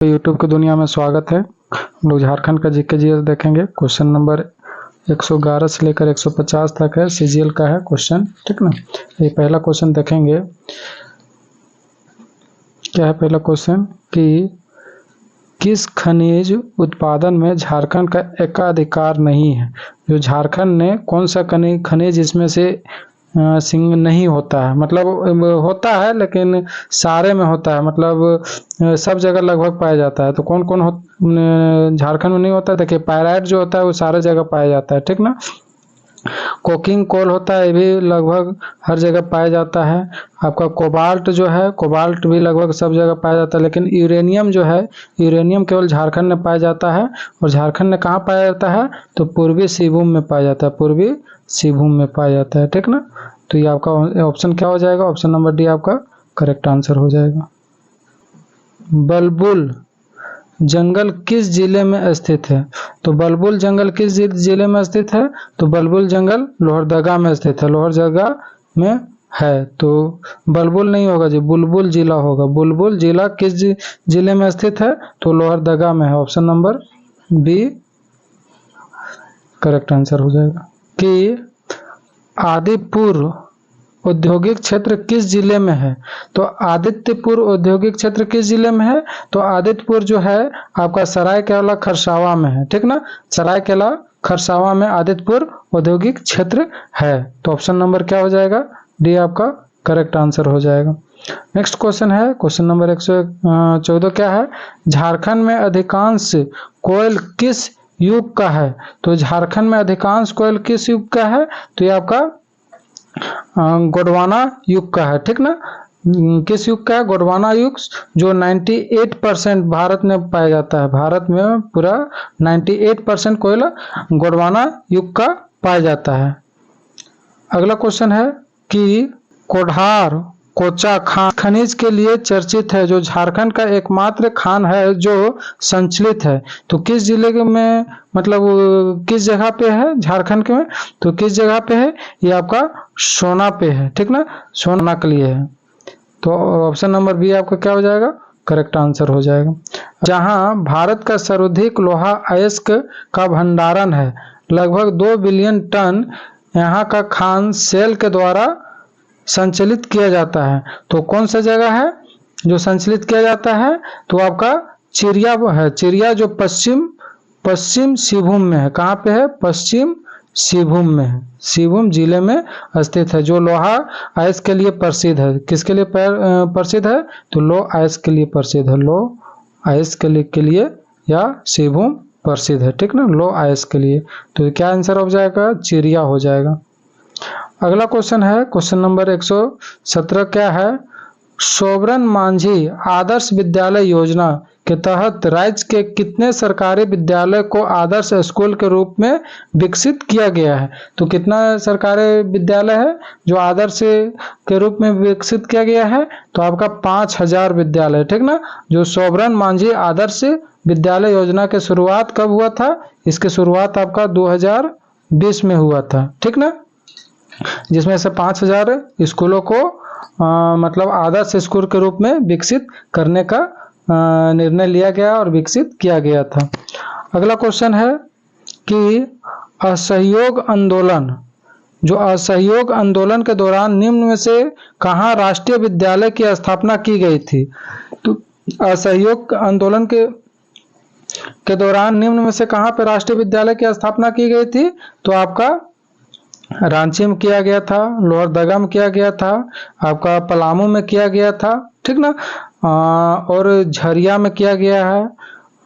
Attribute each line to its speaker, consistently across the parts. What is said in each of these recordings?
Speaker 1: YouTube की दुनिया में स्वागत है। हम लोग झारखंड का जीके जीएस देखेंगे। क्वेश्चन नंबर 111 से लेकर 150 तक है, सीजीएल का है क्वेश्चन, ठीक ना। ये पहला क्वेश्चन देखेंगे। क्या है पहला क्वेश्चन कि किस खनिज उत्पादन में झारखंड का एकाधिकार नहीं है। जो झारखंड ने कौन सा खनिज इसमें से सिंह नहीं होता है, मतलब होता है लेकिन सारे में होता है, मतलब सब जगह लगभग पाया जाता है। तो कौन कौन झारखंड में नहीं होता है? देखिए, पायराइट जो होता है वो सारे जगह पाया जाता है, ठीक ना। कोकिंग कोल होता है, ये भी लगभग हर जगह पाया जाता है। आपका कोबाल्ट जो है, कोबाल्ट भी लगभग सब जगह पाया जाता है। लेकिन यूरेनियम जो है, यूरेनियम केवल झारखंड में पाया जाता है। और झारखंड में कहाँ पाया जाता है? तो पूर्वी सिंहभूम में पाया जाता है, पूर्वी सिंहभूम में पाया जाता है, ठीक ना। तो ये आपका ऑप्शन क्या हो जाएगा? ऑप्शन नंबर डी आपका करेक्ट आंसर हो जाएगा। बलबुल जंगल किस जिले में स्थित है? तो बलबुल जंगल किस जिले में स्थित है? तो बलबुल जंगल लोहरदगा में स्थित है, लोहरदगा में है। तो बलबुल नहीं होगा जी, बुलबुल जिला होगा। बुलबुल जिला किस जिले में स्थित है? तो लोहरदगा में है। Option number b correct answer हो जाएगा। कि आदिपुर औद्योगिक क्षेत्र किस जिले में है? तो आदित्यपुर औद्योगिक क्षेत्र किस जिले में है? तो आदित्यपुर जो है आपका सरायकेला खरसावां में है, ठीक ना। सरायकेला खरसावां में आदित्यपुर औद्योगिक क्षेत्र है। तो ऑप्शन नंबर क्या हो जाएगा? डी आपका करेक्ट आंसर हो जाएगा। नेक्स्ट क्वेश्चन है, क्वेश्चन नंबर 114 क्या है? झारखंड में अधिकांश कोयल किस युग का है? तो झारखंड में अधिकांश कोयल किस युग का है? तो ये आपका गोंडवाना युग का है, ठीक ना। किस युग का है? गोंडवाना युग, जो 98% भारत में पाया जाता है। भारत में पूरा 98% कोयला गोंडवाना युग का पाया जाता है। अगला क्वेश्चन है कि कोढ़ार कोचा खान खनिज के लिए चर्चित है, जो झारखंड का एकमात्र खान है जो संचलित है। तो किस जिले में, मतलब किस जगह पे है झारखंड के में? तो किस जगह पे है? ये आपका सोना पे है, ठीक ना, सोना के लिए है। तो ऑप्शन नंबर बी आपका क्या हो जाएगा? करेक्ट आंसर हो जाएगा। जहां भारत का सर्वाधिक लोहा अयस्क का भंडारण है, लगभग 2 बिलियन टन यहाँ का खान सेल के द्वारा संचालित किया जाता है। तो कौन सा जगह है जो संचालित किया जाता है? तो आपका चिरिया है। चिरिया जो पश्चिम सिंहभूम में है। कहाँ पे है? पश्चिम सिंहभूम में है, सिंहभूम जिले में स्थित है। जो लोहा अयस्क के लिए प्रसिद्ध है। किसके लिए प्रसिद्ध है? तो लो अयस्क के लिए प्रसिद्ध है, लो अयस्क के लिए या सिंहभूम प्रसिद्ध है, ठीक ना, लो अयस्क के लिए। तो क्या आंसर हो जाएगा? चिरिया हो जाएगा। अगला क्वेश्चन है, क्वेश्चन नंबर 117 क्या है? सोबरन मांझी आदर्श विद्यालय योजना के तहत राज्य के कितने सरकारी विद्यालय को आदर्श स्कूल के रूप में विकसित किया गया है? तो कितना सरकारी विद्यालय है जो आदर्श के रूप में विकसित किया गया है? तो आपका 5000 विद्यालय, ठीक ना। जो सोबरन मांझी आदर्श विद्यालय योजना की शुरुआत कब हुआ था? इसकी शुरुआत आपका 2020 में हुआ था, ठीक ना। जिसमें से 5000 स्कूलों को मतलब आदर्श स्कूल के रूप में विकसित करने का निर्णय लिया गया और विकसित किया गया था। अगला क्वेश्चन है कि असहयोग आंदोलन, जो असहयोग आंदोलन के दौरान निम्न में से कहाँ राष्ट्रीय विद्यालय की स्थापना की गई थी? तो असहयोग आंदोलन के दौरान निम्न में से कहाँ पे राष्ट्रीय विद्यालय की स्थापना की गई थी? तो आपका रांची में किया गया था, लोहरदगा में किया गया था, आपका पलामू में किया गया था, ठीक ना, और झरिया में किया गया है,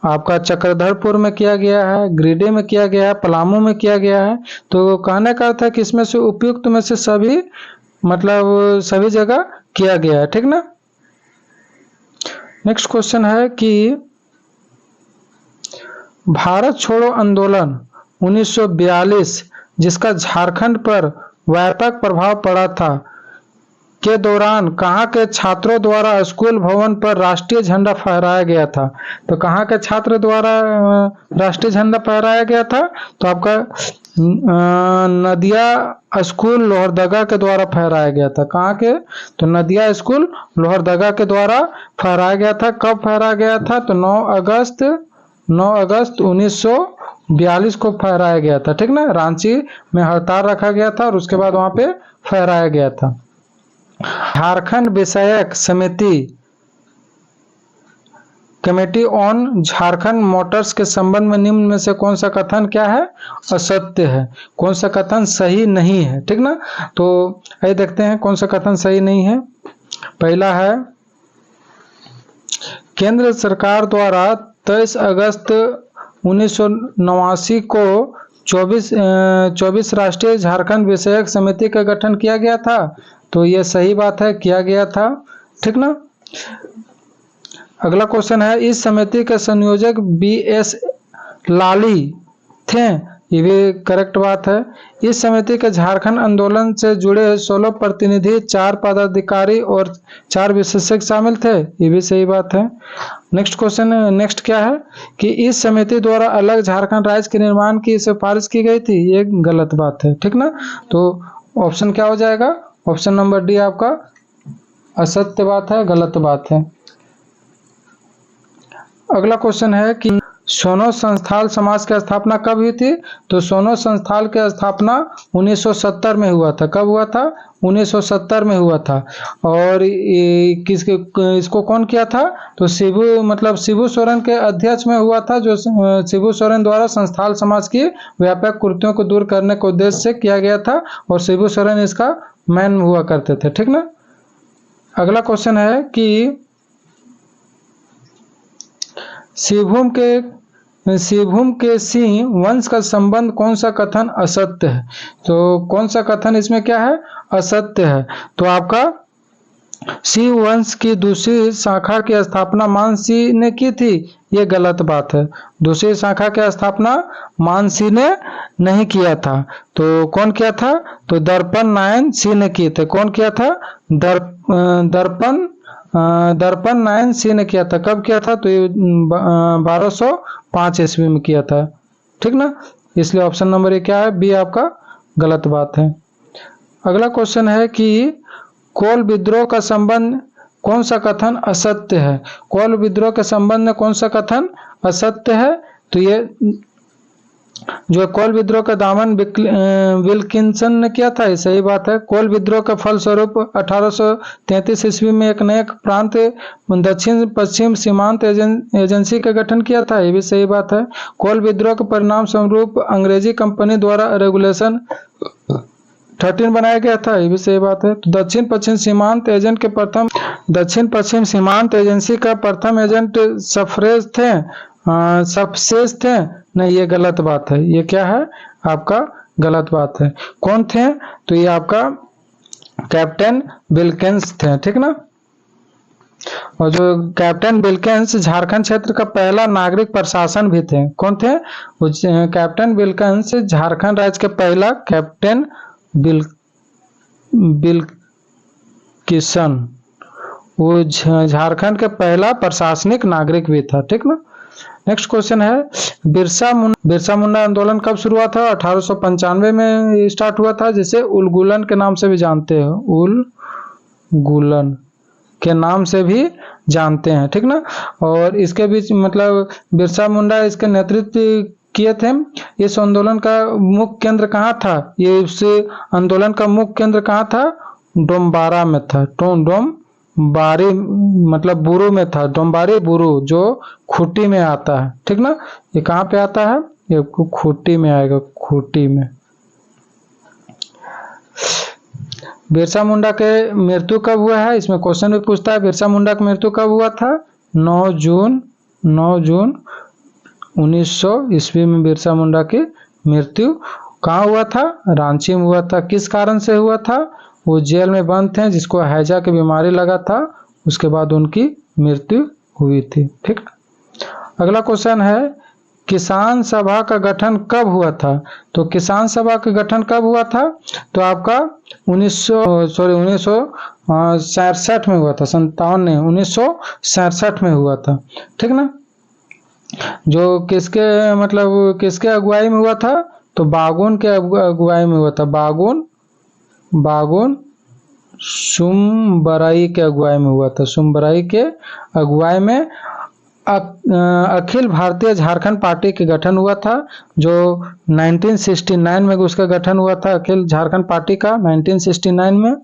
Speaker 1: आपका चक्रधरपुर में किया गया है, गिरिडीह में किया गया है, पलामू में किया गया है। तो कहने का था कि इसमें से उपयुक्त में से सभी, मतलब सभी जगह किया गया है, ठीक ना। नेक्स्ट क्वेश्चन है कि भारत छोड़ो आंदोलन 1942 जिसका झारखंड पर व्यापक प्रभाव पड़ा था, के दौरान कहाँ के छात्रों द्वारा स्कूल भवन पर राष्ट्रीय झंडा फहराया गया था? तो कहाँ के छात्र द्वारा राष्ट्रीय झंडा फहराया गया था? तो आपका नदिया स्कूल लोहरदगा के द्वारा फहराया गया था। कहाँ के? तो नदिया स्कूल लोहरदगा के द्वारा फहराया गया था। कब फहराया गया था? तो 9 अगस्त 1942 को फहराया गया था। ठीक ना, रांची में हड़ताल रखा गया था और उसके बाद वहां पे फहराया गया था। झारखंड विषयक समिति कमेटी ऑन झारखंड मोटर्स के संबंध में निम्न में से कौन सा कथन क्या है? असत्य है। कौन सा कथन सही नहीं है? ठीक ना, तो आइए देखते हैं कौन सा कथन सही नहीं है। पहला है, केंद्र सरकार द्वारा 23 अगस्त 1989 को 24 राष्ट्रीय झारखंड विषयक समिति का गठन किया गया था। तो ये सही बात है, किया गया था। ठीक ना। अगला क्वेश्चन है, इस समिति के संयोजक BS लाली थे। ये भी करेक्ट बात है। इस समिति के झारखंड आंदोलन से जुड़े 16 प्रतिनिधि, 4 पदाधिकारी और 4 विशेषज्ञ शामिल थे। ये भी सही बात है। नेक्स्ट क्वेश्चन, नेक्स्ट क्या है कि इस समिति द्वारा अलग झारखंड राज्य के निर्माण की सिफारिश की गई थी। ये गलत बात है। ठीक ना, तो ऑप्शन क्या हो जाएगा? ऑप्शन नंबर डी आपका असत्य बात है, गलत बात है। अगला क्वेश्चन है कि सोनो संस्थाल समाज की स्थापना कब हुई थी? तो सोनो संस्थाल की स्थापना 1970 में हुआ था। कब हुआ था? 1970 में हुआ था। और इसको कौन किया था? तो शिबू सोरेन के अध्यक्ष में हुआ था, जो शिबू सोरेन द्वारा संस्थाल समाज की व्यापक कुरीतियों को दूर करने के उद्देश्य से किया गया था और शिबू सोरेन इसका मैन हुआ करते थे। ठीक ना। अगला क्वेश्चन है कि सिंहभूम के सिंह वंश का संबंध कौन सा कथन असत्य है? तो कौन सा कथन इसमें क्या है? असत्य है। तो आपका सिंह वंश की दूसरी शाखा की स्थापना मानसिंह ने की थी। ये गलत बात है। दूसरी शाखा की स्थापना मानसिंह ने नहीं किया था। तो कौन किया था? तो दर्पण नारायण सिंह ने किए थे। कौन किया था? दर्पण नारायण सिंह ने किया था। कब किया था? तो ये 1205 ईस्वी में किया था। ठीक ना, इसलिए ऑप्शन नंबर ये क्या है? बी आपका गलत बात है। अगला क्वेश्चन है कि कोल विद्रोह का संबंध कौन सा कथन असत्य है? कोल विद्रोह के संबंध में कौन सा कथन असत्य है? तो ये जो कोल विद्रोह का दामन विल्किंसन ने किया था, ये सही बात है। कोल विद्रोह का फलस्वरूप 1833 ईस्वी में एक नए प्रांत दक्षिण पश्चिम सीमांत एजेंसी का गठन किया था। ये भी सही बात है। कोल विद्रोह के परिणाम स्वरूप अंग्रेजी कंपनी द्वारा रेगुलेशन 13 बनाया गया था। ये भी सही बात है। तो दक्षिण पश्चिम सीमांत एजेंसी का प्रथम एजेंट सफसेज थे। नहीं, ये गलत बात है। ये क्या है? आपका गलत बात है। कौन थे? तो ये आपका कैप्टन विल्किंस थे। ठीक ना। और जो कैप्टन विल्किंस झारखंड क्षेत्र का पहला नागरिक प्रशासन भी थे। कौन थे? कैप्टन विल्किंस झारखंड राज्य के पहला कैप्टन विल्किसन, वो झारखंड के पहला प्रशासनिक नागरिक भी था। ठीक ना। नेक्स्ट क्वेश्चन है, बिरसा मुंडा आंदोलन कब शुरू हुआ था? 1895 में स्टार्ट हुआ था, जिसे उलगुलन के नाम से भी जानते हैं। उलगुलन के नाम से भी जानते हैं। ठीक ना। और इसके बीच बिरसा मुंडा इसके नेतृत्व किए थे। इस आंदोलन का मुख्य केंद्र कहाँ था? ये इस आंदोलन का मुख्य केंद्र कहाँ था? डोमबारा में था। डोमबारी बुरू में था। डोमबारी बुरू जो खूंटी में आता है। ठीक ना। ये कहाँ पे आता है? ये खूंटी में आएगा, खूंटी में। बिरसा मुंडा के मृत्यु कब हुआ है? इसमें क्वेश्चन भी पूछता है, बिरसा मुंडा की मृत्यु कब हुआ था? 9 जून 1900 ईस्वी में बिरसा मुंडा की मृत्यु कहाँ हुआ था? रांची में हुआ था। किस कारण से हुआ था? वो जेल में बंद थे, जिसको हैजा की बीमारी लगा था। उसके बाद उनकी मृत्यु हुई थी। ठीक। अगला क्वेश्चन है, किसान सभा का गठन कब हुआ था? तो किसान सभा का गठन कब हुआ था? तो आपका 1967 में हुआ था। 57 नहीं, 1967 में हुआ था। ठीक ना। जो किसके अगुवाई में हुआ था? तो बागुन के अगुवाई में हुआ था। बागुन सुमबराई के अगुवाई में हुआ था। सुमबराई के अगुवाई में अखिल भारतीय झारखंड पार्टी के गठन हुआ था, जो 1969 में उसका गठन हुआ था, अखिल झारखंड पार्टी का 1969 में,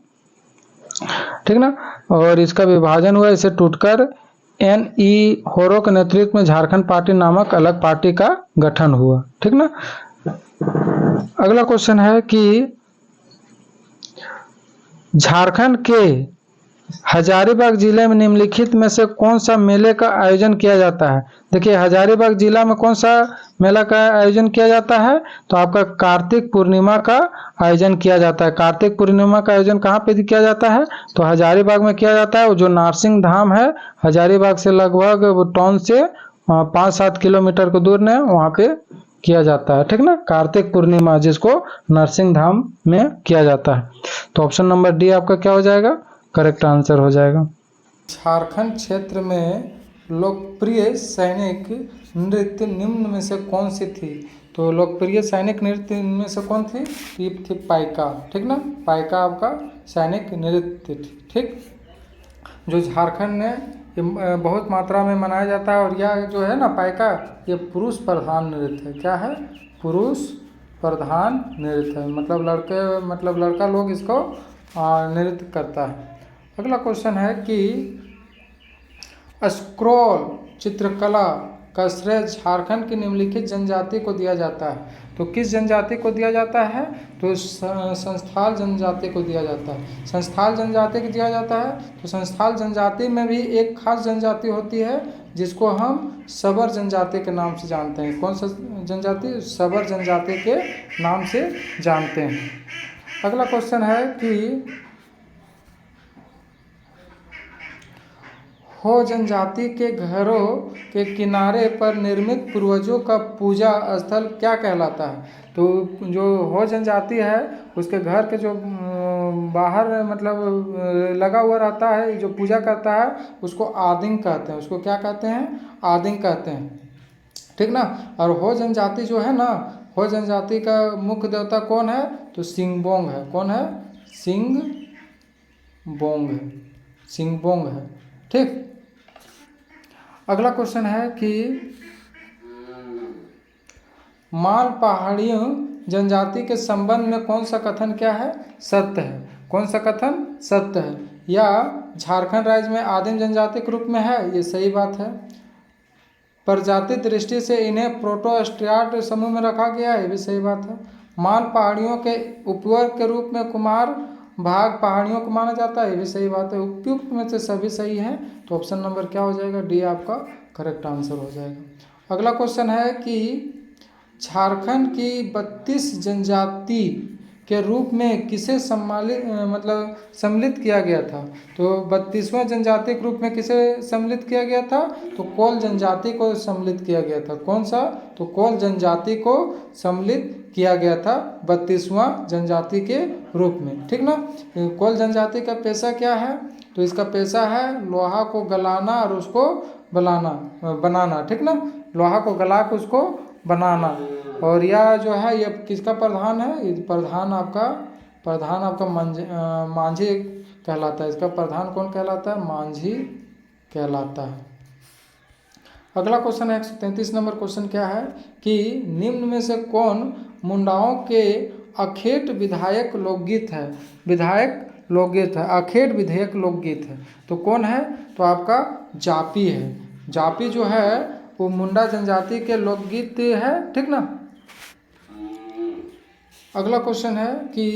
Speaker 1: ठीक ना। और इसका विभाजन हुआ, इसे टूटकर NE होरो के नेतृत्व में झारखंड पार्टी नामक अलग पार्टी का गठन हुआ, ठीक ना। अगला क्वेश्चन है कि झारखंड के हजारीबाग जिले में निम्नलिखित में से कौन सा मेले का आयोजन किया जाता है। देखिए हजारीबाग जिला में कौन सा मेला का आयोजन किया जाता है, तो आपका कार्तिक पूर्णिमा का आयोजन किया जाता है। कार्तिक पूर्णिमा का आयोजन कहाँ पे किया जाता है, तो हजारीबाग में किया जाता है। जो नारसिंह धाम है हजारीबाग से लगभग टाउन से 5-7 किलोमीटर को दूर में, वहाँ पे किया जाता है, ठीक ना। कार्तिक पूर्णिमा जिसको नरसिंह धाम में किया जाता है। तो ऑप्शन नंबर डी आपका क्या हो जाएगा, करेक्ट आंसर हो जाएगा। झारखंड क्षेत्र में लोकप्रिय सैनिक नृत्य निम्न में से कौन सी थी। तो लोकप्रिय सैनिक नृत्य में से कौन थी, ये थी पाइका, ठीक ना। पाइका आपका सैनिक नृत्य थी, ठीक, जो झारखंड में बहुत मात्रा में मनाया जाता है। और यह जो है ना पाइका, ये पुरुष प्रधान नृत्य है। क्या है, पुरुष प्रधान नृत्य है, मतलब लड़का लोग इसको नृत्य करता है। अगला क्वेश्चन है कि स्क्रॉल चित्रकला का श्रेय झारखंड की निम्नलिखित जनजाति को दिया जाता है। तो किस जनजाति को दिया जाता है, तो संस्थाल जनजाति को दिया जाता है। संस्थाल जनजाति को दिया जाता है। तो संस्थाल जनजाति में भी एक खास जनजाति होती है जिसको हम सबर जनजाति के नाम से जानते हैं। कौन सा जनजाति, सबर जनजाति के नाम से जानते हैं। अगला क्वेश्चन है कि हो जनजाति के घरों के किनारे पर निर्मित पूर्वजों का पूजा स्थल क्या कहलाता है। तो जो हो जनजाति है उसके घर के जो बाहर लगा हुआ रहता है, जो पूजा करता है, उसको आदिंग कहते हैं। उसको क्या कहते हैं, आदिंग कहते हैं, ठीक ना। और हो जनजाति जो है ना, हो जनजाति का मुख्य देवता कौन है, तो सिंगबोंग है। कौन है, सिंगबोंग है, ठीक। अगला क्वेश्चन है कि माल पहाड़ियों जनजाति के संबंध में कौन सा कथन क्या है, सत्य है। कौन सा कथन सत्य है, या झारखंड राज्य में आदिम जनजाति के रूप में है, ये सही बात है। प्रजाति दृष्टि से इन्हें प्रोटोस्ट्राट समूह में रखा गया है, ये भी सही बात है। माल पहाड़ियों के उपवर्ग के रूप में कुमार भाग पहाड़ियों को माना जाता है, ये भी सही बात है। उपयुक्त में से सभी सही हैं, तो ऑप्शन नंबर क्या हो जाएगा, डी आपका करेक्ट आंसर हो जाएगा। अगला क्वेश्चन है कि झारखंड की 32 जनजाति के रूप में किसे सम्मिलित किया गया था। तो 32वां जनजाति के रूप में किसे सम्मिलित किया गया था, तो कोल जनजाति को सम्मिलित किया गया था। कौन सा, तो कोल जनजाति को सम्मिलित किया गया था 32वां जनजाति के रूप में, ठीक ना। कोल जनजाति का पेशा क्या है, तो इसका पेशा है लोहा को गलाना और उसको बनाना, ठीक ना। लोहा को गला के उसको बनाना। और यह जो है ये किसका प्रधान है, ये प्रधान आपका मांझी कहलाता है। इसका प्रधान कौन कहलाता है, मांझी कहलाता है। अगला क्वेश्चन है 133 नंबर क्वेश्चन क्या है कि निम्न में से कौन मुंडाओं के अखेट विधायक लोकगीत है। अखेट विधेयक लोकगीत है, तो कौन है, तो आपका जापी है। जापी जो है वो मुंडा जनजाति के लोकगीत है, ठीक ना। अगला क्वेश्चन है कि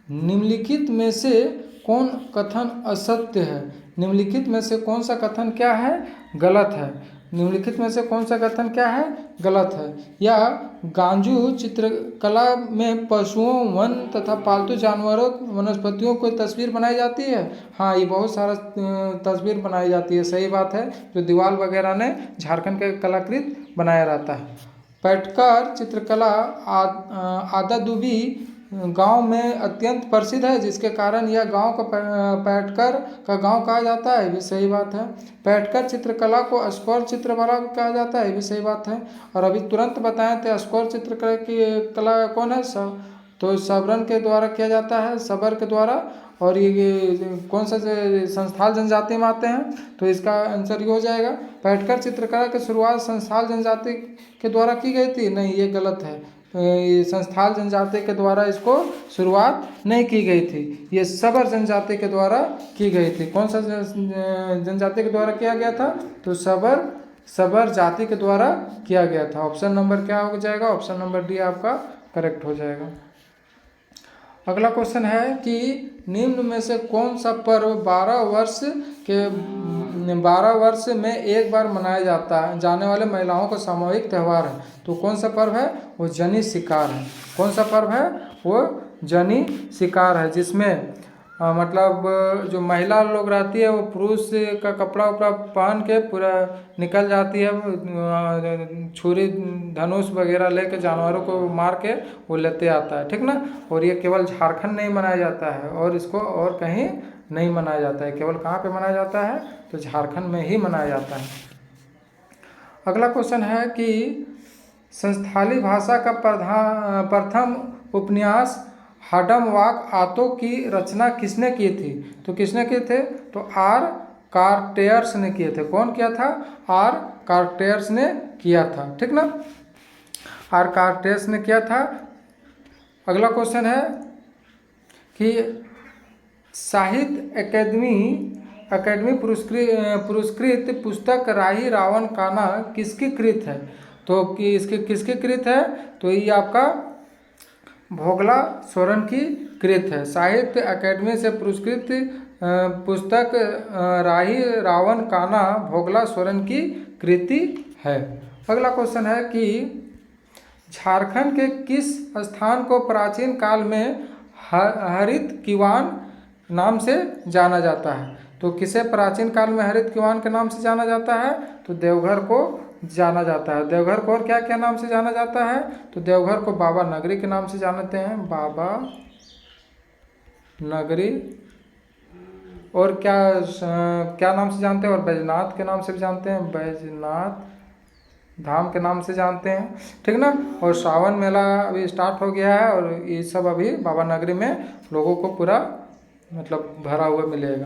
Speaker 1: निम्नलिखित में से कौन कथन असत्य है। निम्नलिखित में से कौन सा कथन क्या है, गलत है। निम्नलिखित में से कौन सा कथन क्या है, गलत है। या गांजू चित्रकला में पशुओं, वन तथा पालतू जानवरों, वनस्पतियों को तस्वीर बनाई जाती है। हाँ, ये बहुत सारा तस्वीर बनाई जाती है, सही बात है। जो दीवार वगैरह ने झारखंड के कलाकृत बनाया रहता है। पैटकर चित्रकला आदादुबी गांव में अत्यंत प्रसिद्ध है, जिसके कारण यह गांव को पैटकर का गांव कहा जाता है, ये भी सही बात है। पैटकर चित्रकला को स्क्वायर चित्रकला कहा जाता है, ये भी सही बात है। और अभी तुरंत बताएं थे स्क्वायर चित्रकला की कला कौन है? तो सबरन के द्वारा किया जाता है, सबर के द्वारा। और ये कौन सा संस्थाल जनजाति में आते हैं, तो इसका आंसर ये हो जाएगा। पैटकर चित्रकला की शुरुआत संस्थाल जनजाति के द्वारा की गई थी? नहीं, ये गलत है। संस्थाल जनजाति के द्वारा इसको शुरुआत नहीं की गई थी, ये सबर जनजाति के द्वारा की गई थी। कौन सा जनजाति के द्वारा किया गया था? तो सबर जाति के द्वारा किया गया था। ऑप्शन नंबर क्या हो जाएगा? ऑप्शन नंबर डी आपका करेक्ट हो जाएगा। अगला क्वेश्चन है कि निम्न में से कौन सा पर्व 12 वर्ष में एक बार मनाया जाने वाले महिलाओं का सामूहिक त्यौहार है? तो कौन सा पर्व है? वो जनी शिकार है। कौन सा पर्व है? वो जनी शिकार है, जिसमें मतलब जो महिला लोग रहती है वो पुरुष का कपड़ा उपड़ा पहन के पूरा निकल जाती है, छुरी धनुष वगैरह लेके जानवरों को मार के वो लेते आता है, ठीक ना। और ये केवल झारखंड नहीं मनाया जाता है, और इसको और कहीं नहीं मनाया जाता है, केवल कहाँ पे मनाया जाता है? तो झारखंड में ही मनाया जाता है। अगला क्वेश्चन है कि संस्थाली भाषा का प्रथम उपन्यास हाडमवाक आतो की रचना किसने की थी? तो किसने किए थे? तो आर कार्टेयर्स ने किए थे। कौन किया था? आर कार्टेयर्स ने किया था, ठीक ना। आर कार्टेयर्स ने किया था। अगला क्वेश्चन है कि साहित्य अकेडमी पुरस्कृत पुस्तक राही रावण कान्हा किसकी कृत है? तो किसकी कृत है? तो ये आपका भोगला सोरेन की कृत है। साहित्य अकेडमी से पुरस्कृत पुस्तक राही रावण कान्हा भोगला सोरेन की कृति है। अगला क्वेश्चन है कि झारखंड के किस स्थान को प्राचीन काल में हरित कीवान नाम से जाना जाता है? तो किसे प्राचीन काल में हरित कीवान के नाम से जाना जाता है? तो देवघर को जाना जाता है। देवघर को और क्या क्या नाम से जाना जाता है? तो देवघर को बाबा नगरी के नाम से जानते हैं, बाबा नगरी। और क्या नाम से जानते हैं? और बैजनाथ के नाम से भी जानते हैं, बैजनाथ धाम के नाम से जानते हैं, ठीक ना। और सावन मेला अभी स्टार्ट हो गया है, और ये सब अभी बाबा नगरी में लोगों को पूरा मतलब भरा हुआ मिलेगा।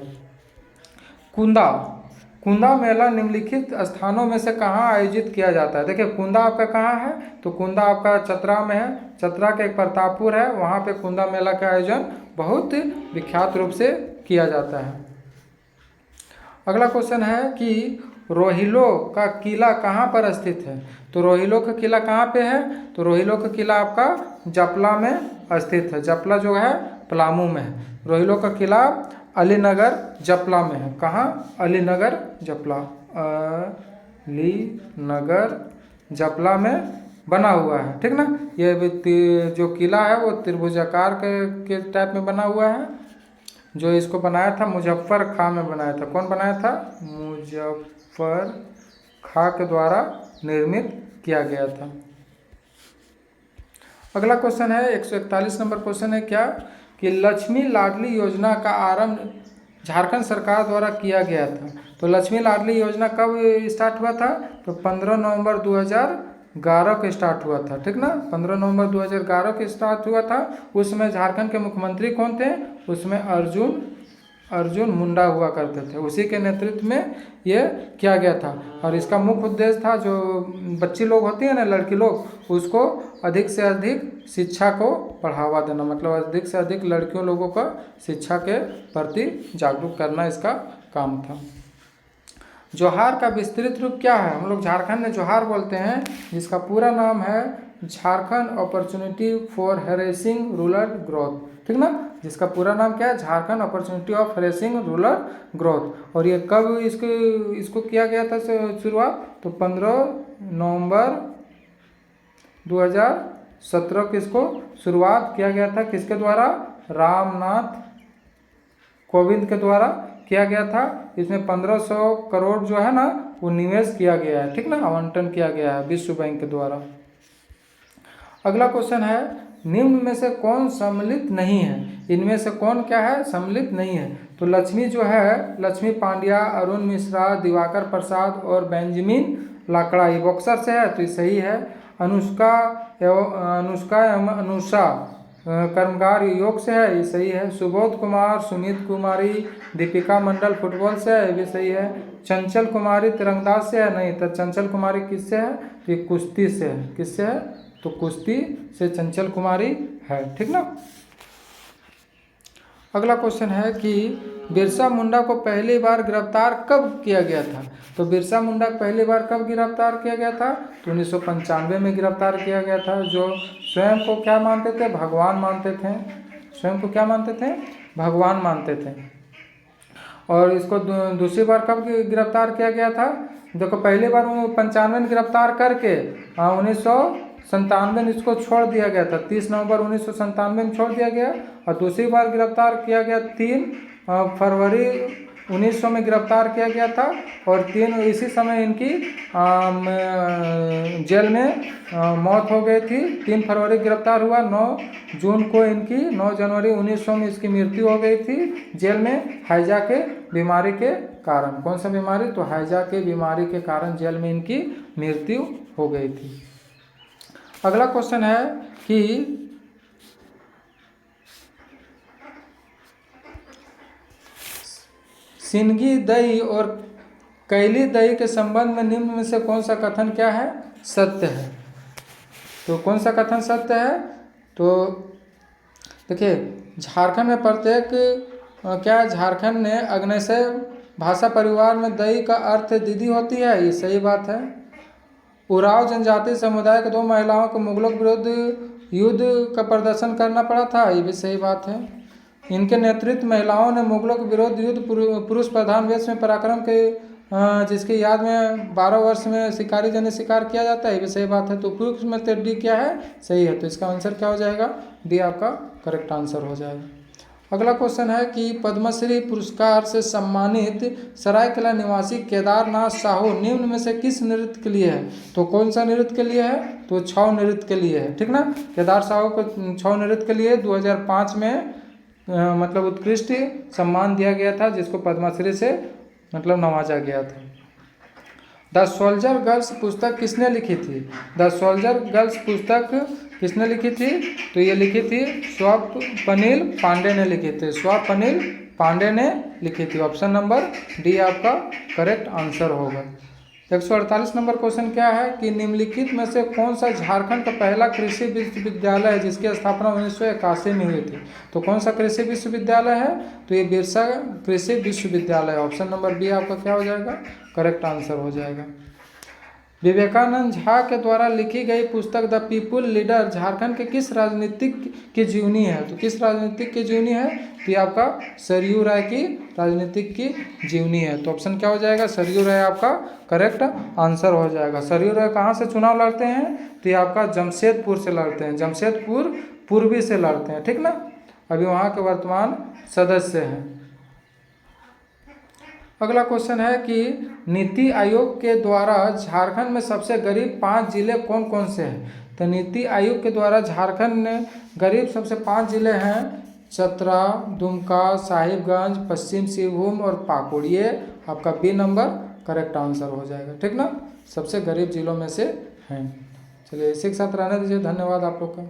Speaker 1: कुंदा मेला निम्नलिखित स्थानों में से कहाँ आयोजित किया जाता है? देखिए कुंदा आपका कहाँ है? तो कुंदा आपका चतरा में है। चतरा के एक प्रतापपुर है, वहाँ पे कुंदा मेला का आयोजन बहुत विख्यात रूप से किया जाता है। अगला क्वेश्चन है कि रोहिलो का किला कहाँ पर स्थित है? तो रोहिलो का किला कहाँ पे है? तो रोहिलो का किला आपका जपला में स्थित है। जपला जो है पलामू में है। रोहिलो का किला अलीनगर जपला में है। कहाँ? अलीनगर जपला, अलीनगर जपला में बना हुआ है, ठीक ना। ये जो किला है वो त्रिभुजाकार के टाइप में बना हुआ है। जो इसको बनाया था मुजफ्फर खां में बनाया था। कौन बनाया था? मुजफ्फर खां के द्वारा निर्मित किया गया था। अगला क्वेश्चन है 141 नंबर क्वेश्चन है क्या कि लक्ष्मी लाडली योजना का आरंभ झारखंड सरकार द्वारा किया गया था। तो लक्ष्मी लाडली योजना कब स्टार्ट हुआ था? तो 15 नवंबर 2011 को स्टार्ट हुआ था, ठीक ना। 15 नवंबर 2011 को स्टार्ट हुआ था। उस समय झारखंड के मुख्यमंत्री कौन थे? उसमें अर्जुन मुंडा हुआ करते थे। उसी के नेतृत्व में ये किया गया था। और इसका मुख्य उद्देश्य था जो बच्ची लोग होती हैं ना, लड़की लोग, उसको अधिक से अधिक शिक्षा को बढ़ावा देना, मतलब अधिक से अधिक लड़कियों लोगों का शिक्षा के प्रति जागरूक करना इसका काम था। जोहार का विस्तृत रूप क्या है? हम लोग झारखंड में जोहार बोलते हैं, जिसका पूरा नाम है Jharkhand opportunity for harassing rural growth, ठीक ना। जिसका पूरा नाम क्या है? Jharkhand opportunity of harassing rural growth. और ये कब इसको किया गया था शुरुआत? तो 15 नवंबर 2017 को इसको शुरुआत किया गया था। किसके द्वारा? रामनाथ कोविंद के द्वारा किया गया था। इसमें 1500 करोड़ जो है ना वो निवेश किया गया है, ठीक ना, आवंटन किया गया है विश्व बैंक के द्वारा। अगला क्वेश्चन है निम्न में से कौन सम्मिलित नहीं है? इनमें से कौन क्या है? सम्मिलित नहीं है। तो लक्ष्मी जो है, लक्ष्मी पांड्या, अरुण मिश्रा, दिवाकर प्रसाद और बेंजामिन लाकड़ा, ये बॉक्सर से है तो ये सही है। अनुष्का एवं अनुषा कर्मकार योग से है, ये सही है। सुबोध कुमार, सुमित कुमारी, दीपिका मंडल फुटबॉल से है, ये भी सही है। चंचल कुमारी तिरंदाज से है, नहीं, तो चंचल कुमारी किससे है? तो ये कुश्ती से है। किससे है? तो कुश्ती से चंचल कुमारी है, ठीक ना। अगला क्वेश्चन है कि बिरसा मुंडा को पहली बार गिरफ्तार कब किया गया था? तो बिरसा मुंडा को पहली बार कब गिरफ्तार किया गया था? तो 1995 में गिरफ्तार किया गया था। जो स्वयं को क्या मानते थे? भगवान मानते थे। स्वयं को क्या मानते थे? भगवान मानते थे। और इसको दूसरी बार कब गिरफ्तार किया गया था? देखो, पहली बार 95 में गिरफ्तार करके 1997 में इसको छोड़ दिया गया था। 30 नवंबर 1997 में छोड़ दिया गया। और दूसरी बार गिरफ्तार किया गया 3 फरवरी 1900 में गिरफ्तार किया गया था। और इसी समय इनकी जेल में मौत हो गई थी। 3 फरवरी गिरफ्तार हुआ, 9 जून को इनकी 9 जनवरी 1900 में इसकी मृत्यु हो गई थी जेल में, हैजा के बीमारी के कारण। कौन सा बीमारी? तो हैजा के बीमारी के कारण जेल में इनकी मृत्यु हो गई थी। अगला क्वेश्चन है कि सिंगी दही और कैली दही के संबंध में निम्न में से कौन सा कथन क्या है? सत्य है। तो कौन सा कथन सत्य है? तो देखिए, झारखंड में झारखंड ने अग्निशय भाषा परिवार में दही का अर्थ दीदी होती है, ये सही बात है। उराव जनजाति समुदाय के 2 महिलाओं को मुगलों के विरुद्ध युद्ध का प्रदर्शन करना पड़ा था, ये भी सही बात है। इनके नेतृत्व महिलाओं ने मुगलों के विरुद्ध युद्ध पुरुष प्रधान वेश में पराक्रम के जिसकी याद में 12 वर्ष में शिकारी जने शिकार किया जाता है, ये भी सही बात है। तो पुरुष में डी क्या है? सही है। तो इसका आंसर क्या हो जाएगा? डी आपका करेक्ट आंसर हो जाएगा। अगला क्वेश्चन है कि पद्मश्री पुरस्कार से सम्मानित सरायकला निवासी केदारनाथ साहू निम्न में से किस नृत्य के लिए है? तो कौन सा नृत्य के लिए है? तो छऊ नृत्य के लिए है, ठीक ना। केदार साहू को छऊ नृत्य के लिए 2005 में मतलब उत्कृष्ट सम्मान दिया गया था, जिसको पद्मश्री से मतलब नवाजा गया था। द सोल्जर गर्ल्स पुस्तक किसने लिखी थी? द सोल्जर गर्ल्स पुस्तक किसने लिखी थी? तो ये लिखी थी स्वप्निल पांडे ने लिखी थी। स्वप्निल पांडे ने लिखी थी। ऑप्शन नंबर डी आपका करेक्ट आंसर होगा। 148 नंबर क्वेश्चन क्या है कि निम्नलिखित में से कौन सा झारखंड का पहला कृषि विश्वविद्यालय है जिसकी स्थापना 1981 में हुई थी? तो कौन सा कृषि विश्वविद्यालय है? तो ये बिरसा कृषि विश्वविद्यालय। ऑप्शन नंबर बी आपका क्या हो जाएगा? करेक्ट आंसर हो जाएगा। विवेकानंद झा के द्वारा लिखी गई पुस्तक द पीपुल लीडर झारखंड के किस राजनीतिक की जीवनी है? तो किस राजनीतिक की जीवनी है? तो ये आपका सरयू राय की राजनीतिक की जीवनी है। तो ऑप्शन क्या हो जाएगा? सरयू राय आपका करेक्ट आंसर हो जाएगा। सरयू राय कहाँ से चुनाव लड़ते हैं? तो ये आपका जमशेदपुर से लड़ते हैं। जमशेदपुर पूर्वी से लड़ते हैं, ठीक ना। अभी वहाँ के वर्तमान सदस्य हैं। अगला क्वेश्चन है कि नीति आयोग के द्वारा झारखंड में सबसे गरीब 5 जिले कौन कौन से हैं? तो नीति आयोग के द्वारा झारखंड में गरीब सबसे 5 जिले हैं चतरा, दुमका, साहिबगंज, पश्चिम सिंहभूम और पाकुड़। ये आपका बी नंबर करेक्ट आंसर हो जाएगा, ठीक ना। सबसे गरीब जिलों में से हैं। चलिए इसी के साथ रहने दीजिए। धन्यवाद आप लोग का।